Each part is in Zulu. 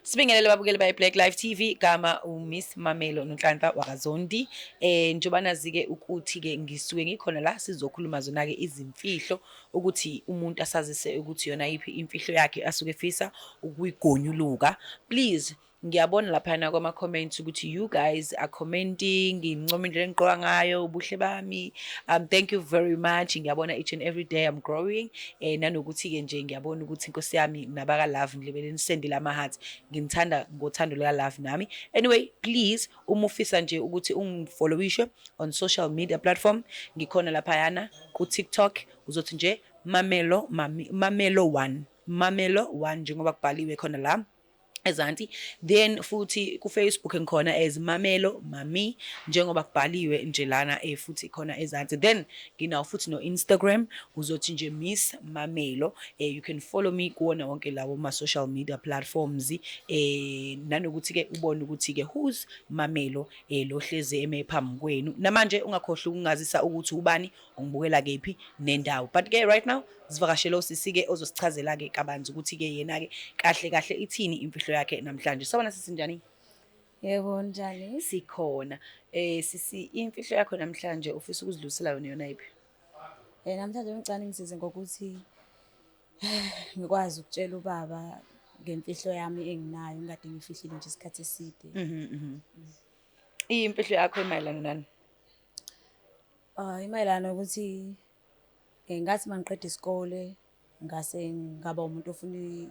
Sibingelele babukeli Black Live TV gama uMiss Mamelo Nhlanhla wakaZondi. Njoba nazi-ke ukuthi-ke ngisuke ngikhona la sizokhuluma zona-ke izimfihlo ukuthi umuntu asazise ukuthi yona yiphi imfihlo yakhe asuke efisa ukuyigonyuluka. Please ngiyabona laphana kwama-comments ukuthi you guys are commenting, ngincoma indlela engigqoka ngayo, ubuhle bami. Thank you very much. Ngiyabona each and every day I'm growing. Nanokuthi-ke nje ngiyabona ukuthi inkosi yami nabaka Love ndlebele nisendile ama-hearts. Nginithanda ngothando lika Love nami. Anyway, please uma ufisa nje ukuthi ungifollowishe on social media platform, ngikhona laphayana ku TikTok uzothi nje Mamelo 1 njengoba kubhaliwe khona la ezansi. Then futhi ku Facebook ngikhona as Mamelo Mami njengoba kubhaliwe nje lana futhi khona ezansi. Then nginawo futhi no Instagram uzothi nje Miss Mamelo. You can follow me kuwona wonke lawo ma social media platforms. Nanokuthi ke ubone ukuthi ke who's Mamelo lo hleze emephambi kwenu. Namanje ungakhohlwa ukungazisa ukuthi ubani ungibukela kephi nendawo. But ke right now sivakashela usisi-ke ozosichazela-ke kabanzi ukuthi-ke yena-ke kahle kahle ithini imfihlo yakhe namhlanje. Sawona sisi njani? Yebo njani? Sikhona. Sisi imfihlo yakho namhlanje ufisa ukuzidlulisela yona yiphi? Namhlanje ngicela ngisize ngokuthi ngikwazi ukutshela ubaba ngemfihlo yami enginayo ngikade ngifihlile nje isikhathi eside. Imfihlo yakho emayelana nani? Imayelana ukuthi ngathi mangiqeda isikole ngase ngaba umuntu ofuna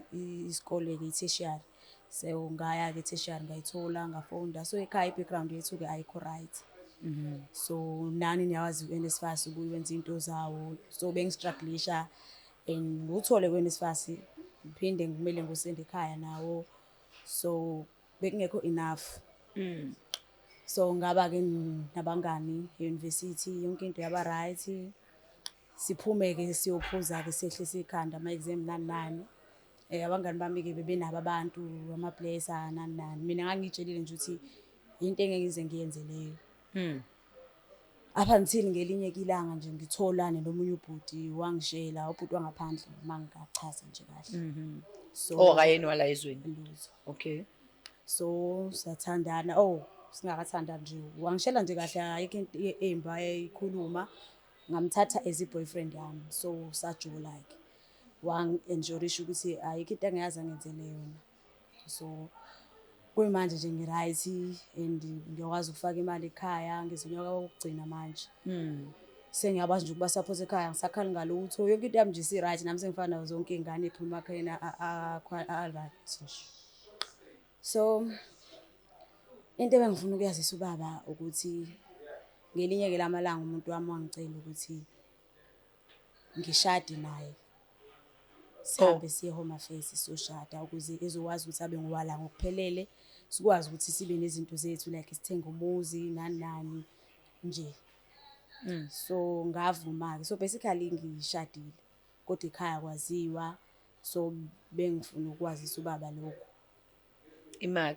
isikole-ke i-tertiary. So ngaya-ke i-tertiary ngayithola ngafunda. So ekhaya i-background yethu-ke ayikho right. So nani niyawazi uNSFAS ukuyenza into zawo. So bengistrugglisha and uthole kuNSFAS ngiphinde kumele ngosende ekhaya nawo. So bekungekho enough. So ngaba-ke nabangani e-university yonke into yaba right. Siphume-ke siyophuza-ke sehlisa ikhanda ama-exam nani. Abangani bami-ke bebenabo abantu ama-placer nani. Mina ngangitshelile nje ukuthi into engeke ngize ngiyenze leyo. Up until ngelinye ilanga nje ngitholane nomunye ubhuti wangishela, ubhuti wangaphandle mangingachaza nje kahle. So kayeni wala ezweni. Okay. So sathandana. Singakathandani nje. Wangishela nje kahle ayikho into embi ayikhuluma. Ngamthatha as i-boyfriend yami. So sajula-ke. Wangi-enjorisha ukuthi ayikho into engiyazi angenzele yona. So kuyimanje nje ngi-right and ngiyakwazi ukufaka imali ekhaya ngizinyaka ukugcina manje. Sengiyakwazi nje ukuba support ekhaya ngisakhali ngalutho. Yonke into yami nje isi-right nami sengifana nazo zonke iy'ngane ephuma emakhayeni a-right nje. So into ebengifuna ukuyazisa ubaba ukuthi ngelinye-ke lamalanga umuntu wami wangicela ukuthi ngishade naye. Sihambe siye home affairs soshada ukuze ezokwazi ukuthi abe ngowala ngokuphelele. Sikwazi ukuthi sibe nezinto zethu like sithenge umuzi nani nje. So ngavuma-ke. So basically ngishadile kodwa ekhaya kwaziwa. So bengifuna ukwazisa ubaba lokho. Imali.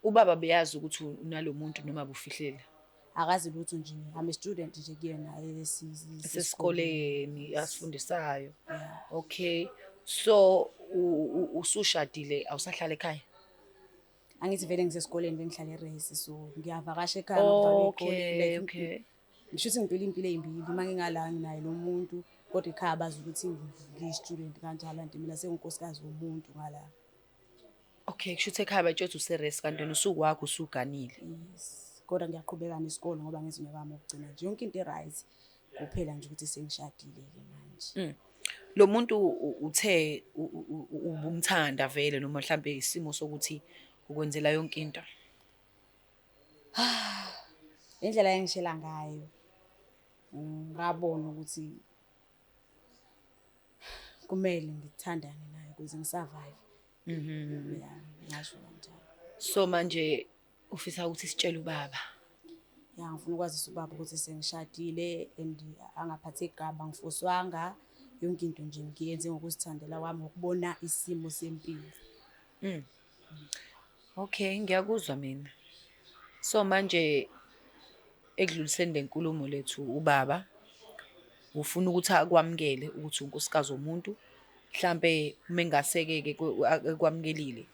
Ubaba beyazi ukuthi unalomuntu noma bufihlele? Akazi lutho nje. I'm a student nje kuyena esikoleni asifundisayo. Okay. So usushadile awusahlala ekhaya? Angithi vele ngisesikoleni bengihlala eResi. So ngiyavakasha ekhaya ngokuvalwa isikole. Okay. Ngisho ukuthi ngiphila impilo ezimbili mangingala nginaye lo muntu kodwa ekhaya bazi ukuthi ngiyi-student kanjalo anti mina senginkosikazi womuntu ngala. Okay, kusho ukuthi ekhaya batsho ukuthi useResi kanti wena usuku wakho usuganile. Yes. Kodwa ngiyaqhubeka nesikole ngoba ngizinyaka wami ukugcina nje yonke into right. Kuphela nje ukuthi sengishadile-ke manje. Lo muntu uthe ubumthanda vele noma mhlambe isimo sokuthi ukwenzela yonke into? Indlela engishela ngayo ngabona ukuthi kumele ngithandane naye ukuze ngisurvive. Ngasho kanjalo. So manje ufisa ukuthi sitshele ubaba? Ngifuna ukwazisa ubaba ukuthi sengishadile and angaphathi igaba ngifoswanga. Yonke into nje ngiyenze ngokuzithandela kwami ngokubona isimo sempilo. Okay, ngiyakuzwa mina. So manje ekudluliseni lenkulumo lethu ubaba ufuna ukuthi akwamukele ukuthi unkosikazi womuntu mhlambe mengaseke kwamukelile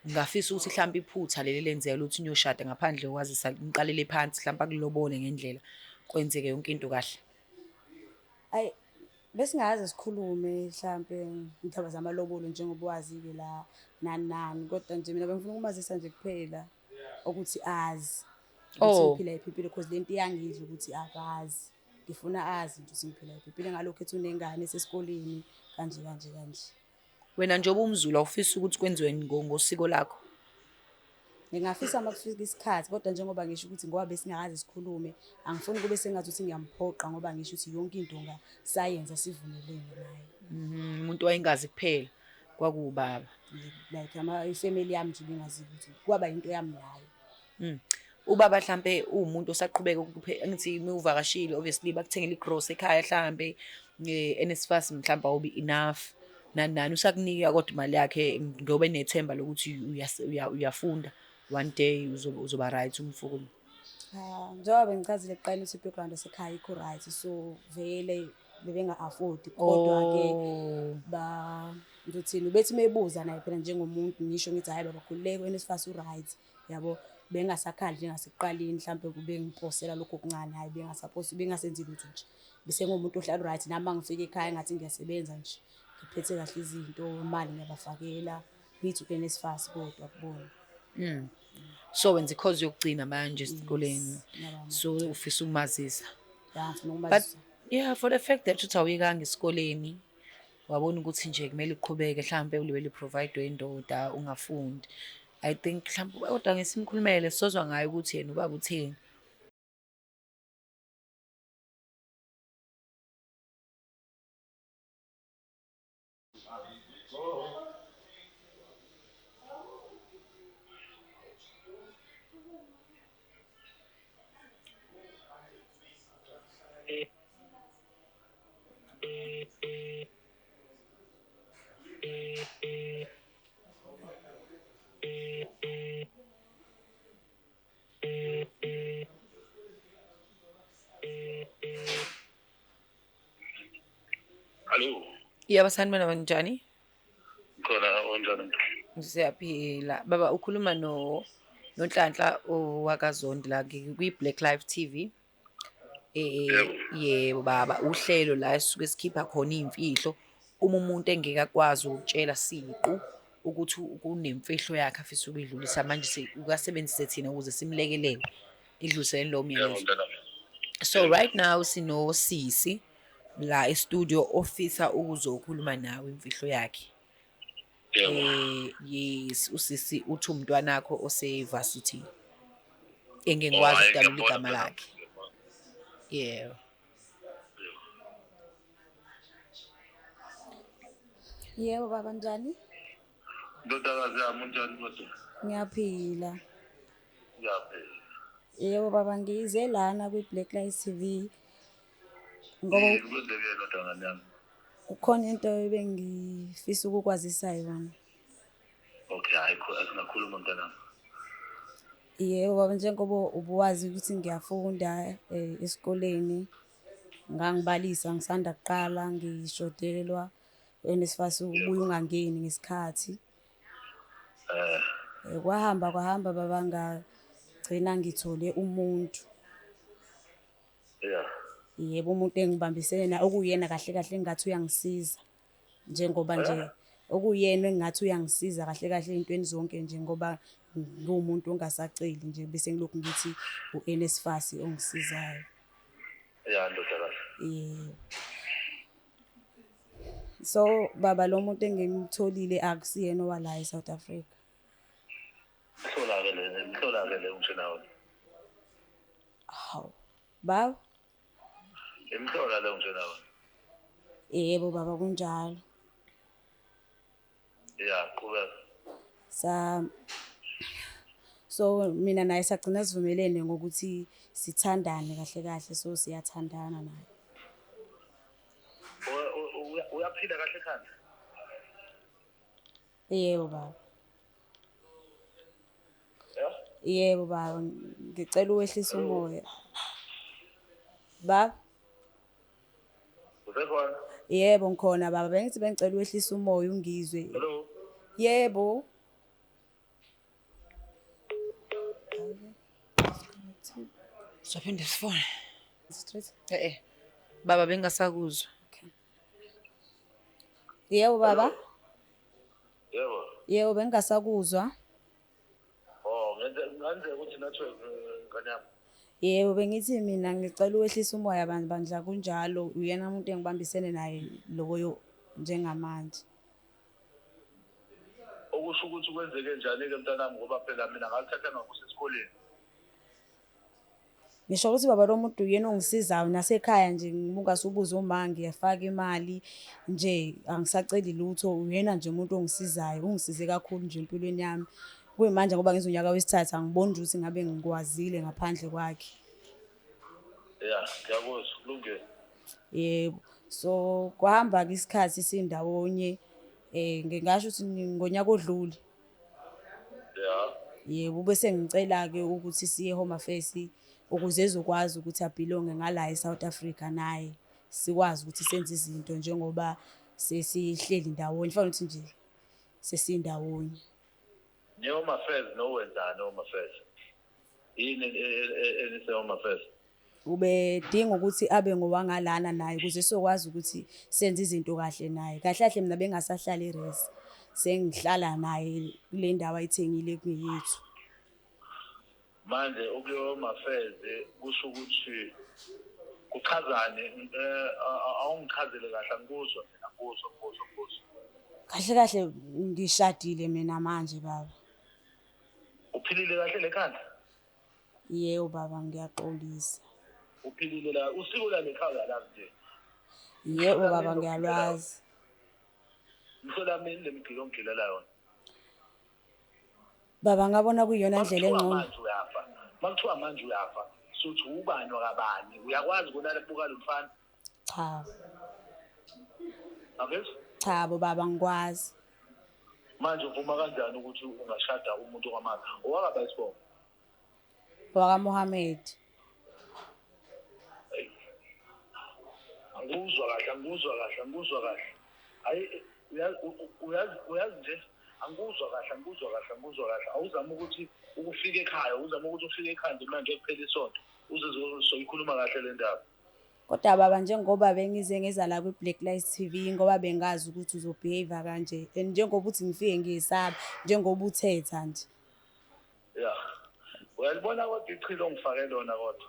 ngafisa ukuthi mhlambe iphutha leli lenzeka ukuthi niyoshada ngaphandle kwazisa niqalele phansi mhlambe akulobole ngendlela kwenzeke yonke into kahle. Ayi besingaze sikhulume mhlampe indaba zamalobolo njengoba wazi-ke la nani nani, kodwa nje mina bengifuna ukumazisa nje kuphela ukuthi azi ukuthi ngiphila iphephile because lento iyangidla ukuthi akazi. Ngifuna azi nje ukuthi ngiphila iphephile ngalokho ethi unengane esesikoleni kanje kanje kanje. Wena njengoba umZulu awufisi ukuthi kwenziwe ngosiko lakho? Ngingafisa uma kufika isikhathi kodwa njengoba ngisho ukuthi ngoba besingakaze sikhulume angifuni kube sengathi ukuthi ngiyamphoqa ngoba ngisho ukuthi yonke into ngasayenza sivumelene naye. Umuntu wayengazi kuphela kwakuwubaba. Like ifamily yami nje bengazi ukuthi kwaba into yami naye. Ubaba mhlambe umuntu osaqhubeka ngithi mewuvakashile obviously bakuthengela igrocery ekhaya mhlambe NSFAS mhlambe awubi enough nani usakunika kodwa imali yakhe ngoba enethemba lokuthi uyafunda one day uzoba right umfuko. Njengoba bengichazile ekuqaleni ukuthi i-background yasekhaya ikho right, so vele bebenga-afford kodwa-ke ngizothini bethi meyibuza naye phela njengomuntu ngisho ngithi hhayi baba khululeka u-NSFAS u-right yabo. Bengasakhali njengasekuqaleni mhlampe kube ngiphosela lokho okuncane, hhayi bengasenzi lutho nje. Bese ngumuntu ohlala right nami mangifika ekhaya ngathi ngiyasebenza nje ngiphethe kahle izinto, imali ngiyabafakela ngithi u-NSFAS kodwa kubona. So wenza i-course yokugcina manje esikoleni, so ufisa ukumazisa. Ya ngifuna But ukumazisa. yeah, for the fact that uthi awuyekanga esikoleni wabona ukuthi nje kumele uqhubeke mhlambe ulibele provide indoda ungafundi, I think mhlambe kodwa ngesimkhulumele sozwa ngayo ukuthi yena ubaba utheni. Hallo. Yebo sanibona kanjani? Khona onjani? Siyaphila. Baba ukhuluma noNhlanhla wakaZondi la kwi-Black Live TV. Yebo baba, uhlelo la esisuke sikhipha khona iy'mfihlo uma umuntu engeke akwazi ukutshela siqu ukuthi kunemfihlo yakhe afisa ukuyidlulisa manje ukasebenzise thina ukuze simlekelele idluliseleni lowo myalezo. So right now sinosisi la e-studio ofisa ukuzokhuluma nawe imfihlo yakhe. Yes, usisi uthi umntwana wakho ose-varsity. Engeke ngikwazi ukudalula igama lakhe. Yeah. Yebo baba njani? Ndodakazi yami unjani kodwa? Ngiyaphila. Ngiyaphila. Yebo baba ngize lana kwi-Black Live TV ngoba Kwenzekile ndodakazi yami. kukhona into ebengifisa ukukwazisa yona. Okay, hayi asingakhuluma mntanami. Yebo baba njengoba ubuwazi ukuthi ngiyafunda esikoleni ngangibalisa ngisanda kuqala ngishodelwa u-NSFAS ubuye ungangeni ngesikhathi. Kwahamba baba ngagcina ngithole umuntu. Yeah. Yebo umuntu engibambisene na okuyena kahle kahle engathi uyangisiza njengoba nje okuyena engathi uyangisiza kahle kahle ey'ntweni zonke nje ngoba ngumuntu ongasaceli nje bese ngilokhu ngithi u-NSFAS ongisizayo. Yeah ndodakazi. Yebo. So baba lo muntu engimtholile akusiyena owala eSouth Africa. Mhlolakele umsho nawe. Hawu. Baba? Imhlola le umsho nawe. Yebo baba kunjalo. Yeah, qhubeka. So mina naye sagcina sivumelene ngokuthi sithandane kahle kahle, so siyathandana naye. Uyaphila kahle ekhanda? Yebo baba. Yeah? Yebo baba, ngicela uwehlise umoya. Baba? Usekhona? Yebo ngikhona baba, bengithi bengicela ukwehlisa umoya ungizwe. Hello. Yebo. Siyaphinde sifone. Straight. Baba bengasakuzwa. Yebo baba. Yebo. Yebo bengasakuzwa. Oh, ngenze ukuthi network ngane yami. Yebo bengithi mina ngicela ukwehlisa umoya bandla kunjalo uyena umuntu engibambisene naye loyo njengamanje. Okusho ukuthi kwenzeke njani ke mntanami ngoba phela mina ngalithatha ngakusesikoleni. Ngisho ukuthi baba lo muntu uyena ongisizayo nasekhaya nje ngingasubuza uma ngiyafaka imali nje angisaceli lutho uyena nje umuntu ongisizayo ungisize kakhulu nje empilweni yami. Kuyimanje ngoba ngizonyaka wesithathu angiboni ukuthi ngabe ngikwazile ngaphandle kwakhe. Yeah, ngiyakuzwa kulungile. Yebo. So kwahamba ke isikhathi sindawonye ngingasho ukuthi ngonyaka odlule. Yeah. Yebo bese ngicela ke ukuthi siye Home Affairs ukuze ezokwazi ukuthi abhilonge ngala eSouth Africa naye sikwazi ukuthi senze izinto njengoba sesihleli ndawonye fanele ukuthi nje sesindawonye. Home Affairs nowenzani Home Affairs? Yini enise Home Affairs? Ubedinga ukuthi abe ngowangalana naye ukuze sokwazi ukuthi senze izinto kahle naye. Kahle kahle mina bengasahlala eResi. Sengihlala naye kule ndawo ayithengile kuyethu. Manje Home Affairs kusho ukuthi kuchazane awungichazele kahle angikuzwa mina ngikuzwa. Kahle kahle ngishadile mina manje baba. Uphilile kahle lekhanda? Yebo baba ngiyaxolisa. Uphilile la usiko la lekhaya la nje. Yebo baba ngiyalwazi. Ngithola mina lemigilo ongigilela yona. Baba ngabona kuyiyona ndlela engcono. Manje uyafa. Makuthiwa manje uyafa. Sothi ubani wakabani? Uyakwazi ukulala ebuka lo mfana? Cha. Akezwa? Cha bo baba ngikwazi. Manje uvuma kanjani ukuthi ungashada umuntu kwamanga? Owakaba isibongo? Waka Mohammed. Angikuzwa kahle. Hayi uyazi nje angikuzwa kahle. Awuzama ukuthi ufike ekhaya nje manje kuphela isonto. Soyikhuluma kahle le ndaba. Kodwa baba njengoba bengize ngeza la ku Black Lives TV ngoba bengazi ukuthi uzobehave kanje and njengoba uthi ngifike ngiyisaba njengoba uthetha nje. Yeah. Uyalibona kodwa ichilo ongifake lona kodwa.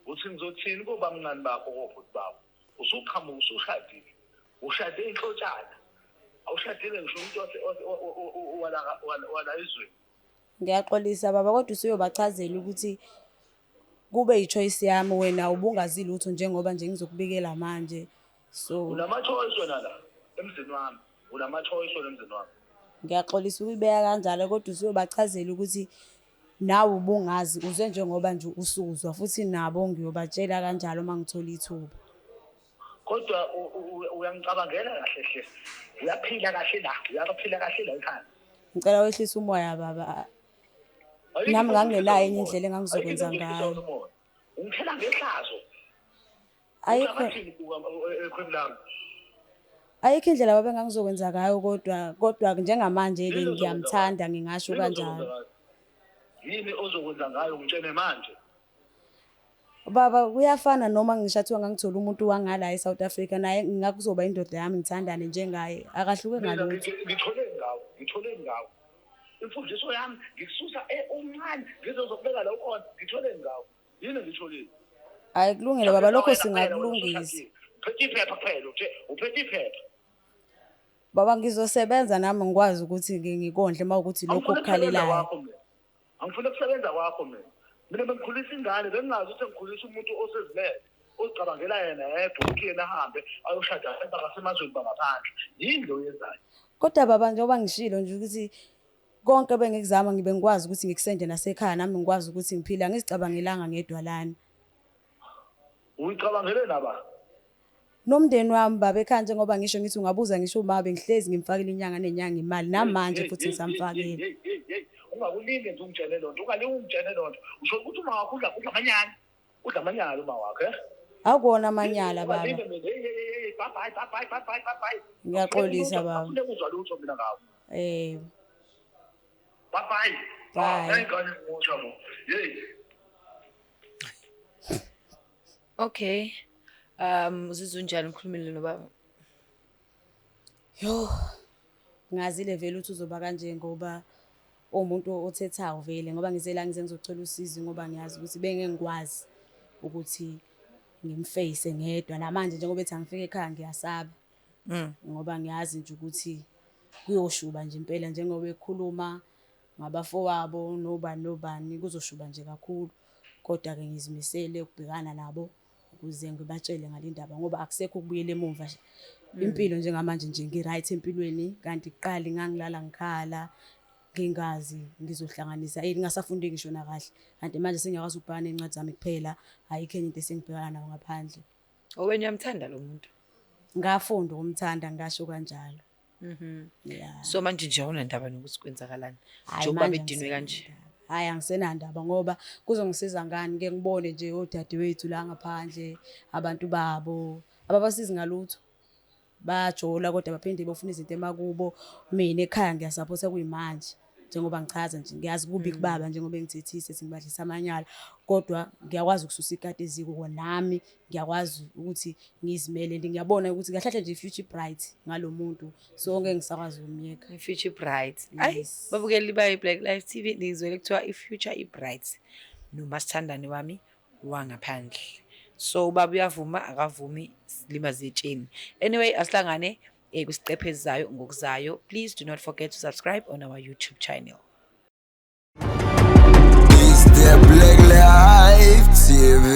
Uthi ngizothini kuba mncane bakho kobhuti bakho. Usuqhamuka usushadile. Ushade inhlotshana. Awushadile ngisho umuntu wala izweni. Ngiyaxolisa baba kodwa usuyobachazela ukuthi kube yichoice yami wena ubungazi lutho njengoba nje ngizokubikela manje. So unama-choice wena la emzini wami. Unama-choice wena emzini wami. Ngiyaxolisa ukubeka kanjalo kodwa usuyobachazela ukuthi nawe ubungazi uze njengoba nje usuzwa futhi nabo ngiyobatshela kanjalo mangithola ithuba. Kodwa uyangicabangela kahle hle. Uyaphila kahle la ekhaya. Ngicela wehlisa umoya baba. Nami ngangenayo enye indlela engangizokwenza ngayo. Ungiphela ngehlazo. Ayikho indlela baba engangizokwenza ngayo kodwa njengamanje ke ngiyamthanda ngingasho kanjalo. Yini ozokwenza ngayo ngitshene manje? Baba kuyafana noma ngishathiwa ngangithola umuntu wangala eSouth Africa naye ngakuzoba indoda yami ngithandane njengaye akahluke ngalutho. Ngithole ngawo. Imfundiso yami ngikususa omncane ngizozokubeka la ukhona ngithole ngawo. Yini ngitholile? Hayi kulungile baba lokho singakulungisa. Uphethe iphepha kuphela uphethe iphepha. Baba ngizosebenza nami ngikwazi ukuthi ngikondle mawukuthi lokho okukhalelayo. Angifuna ukusebenza kwakho mina. Mina bengikhulisa ingane bengazi ukuthi ngikhulisa umuntu osezilele ozicabangela yena yedwa ukuthi yena ahambe ayoshada abantu abasemazweni bangaphandle. Yini lo yenzayo? Kodwa baba njengoba ngishilo nje ukuthi konke bengikuzama ngibe ngikwazi ukuthi ngikusende nasekhaya nami ngikwazi ukuthi ngiphila ngizicabangelanga ngedwa lana. Uyicabangele naba? Nomndeni wami baba ekhaya njengoba ngisho ngithi ungabuza ngisho uma bengihlezi ngimfakile inyanga nenyanga imali namanje futhi ngisamfakile. Ungakulinge nje ungitshele lonto, ungalinge ungitshele lonto. Usho ukuthi uma wakho udla amanyala uma wakho Akuwona amanyala baba. Bye bye. Ngiyaxolisa baba. Ngifuna ukuzwa lutho mina ngawo. Eh, Bye. Bye. Ngayingane ngimotsha mo. Hey. Okay. Uzizwa unjani ukhulumile nobaba? yo. Ngazile vele ukuthi uzoba kanje ngoba umuntu othethayo vele ngoba ngizela ngize ngizocela usizo ngoba ngiyazi ukuthi bengeke ngikwazi ukuthi ngimface ngedwa namanje njengoba ethi angifike ekhaya ngiyasaba. Ngoba ngiyazi nje ukuthi kuyoshuba nje impela njengoba ekhuluma ngabafowabo nobani kuzoshuba nje kakhulu. Kodwa ke ngizimisele ukubhekana nabo ukuze ngibatshele ngalindaba ngoba akusekho ukubuyela emumva nje. Impilo njengamanje nje ngiright empilweni kanti kuqala ngangilala ngikhala ngingazi ngizohlanganisa ngingasafundi ngisho na kahle kanti manje sengiyakwazi ukubhekana nencwadi zami kuphela ayikho enye into esengibhekana nayo ngaphandle. Wena uyamthanda lo muntu? Ngafunda ukumthanda ngasho kanjalo. Yeah. So manje nje awunandaba nokuthi kwenzakalani Hayi, njengoba manje bedinwe kanje? angisenandaba. Hayi angisenandaba ngoba kuzongisiza ngani ngeke ngibone nje odadewethu la ngaphandle abantu babo ababasizi ngalutho bajola kodwa baphinde bafuna izinto emakubo. Mina ekhaya ngiyasupporta kuyimanje njengoba ngichaza nje ngiyazi kubi kubaba njengoba engithethise singibadlisa amanyala kodwa ngiyakwazi ukususa ikati eziko nami ngiyakwazi ukuthi ngizimele ngiyabona ukuthi kahle nje future bright ngalomuntu so ngeke ngisakwazi ukumyeka. Future bright. Ay, Yes. babukeli ba Black Life TV nizwele kuthiwa ifuture ibright. Nomasithandane wami wangaphandle. So baba uyavuma akavumi silima zetsheni. Anyway, asihlangane kwisiqephu esizayo ngokuzayo. Please do not forget to subscribe on our YouTube channel. It's the Black Life TV.